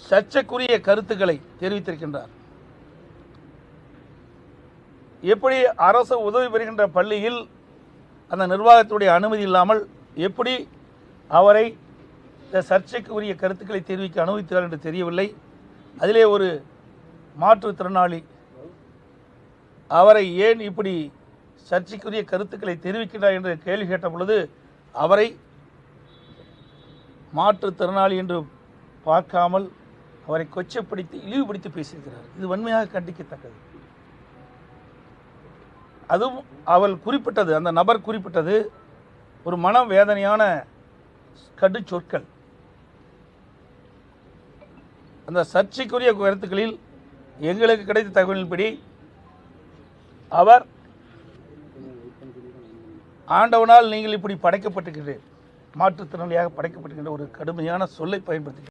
சர்ச்சைக்குரிய கருத்துக்களை தெரிவித்திருக்கின்றார். எப்படி அரசு உதவி பெறுகின்ற பள்ளியில் அந்த நிர்வாகத்துடைய அனுமதி இல்லாமல் எப்படி அவரை இந்த சர்ச்சைக்குரிய கருத்துக்களை தெரிவிக்க அனுமதித்தார் என்று தெரியவில்லை. அதிலே ஒரு மாற்றுத்திறனாளி அவரை ஏன் இப்படி சர்ச்சைக்குரிய கருத்துக்களை தெரிவிக்கிறார் என்று கேள்வி கேட்ட பொழுது அவரை மாற்றுத்திறனாளி என்று பார்க்காமல் அவரை கொச்சைப்படுத்தி இழிவுபடுத்தி பேசியிருக்கிறார். இது வன்மையாக கண்டிக்கத்தக்கது. அதுவும் அவள் குறிப்பிட்டது, அந்த நபர் குறிப்பிட்டது ஒரு மன வேதனையான கடு சொற்கள். அந்த சர்ச்சைக்குரிய கருத்துக்களில் எங்களுக்கு கிடைத்த தகவலின்படி அவர் ஆண்டவனால் நீங்கள் இப்படி படைக்கப்பட்டிருக்கிறீர்கள், மாற்றுத்திறனாளியாக படைக்கப்பட்டிருக்கின்ற ஒரு கடுமையான சொல்லை பயன்படுத்தி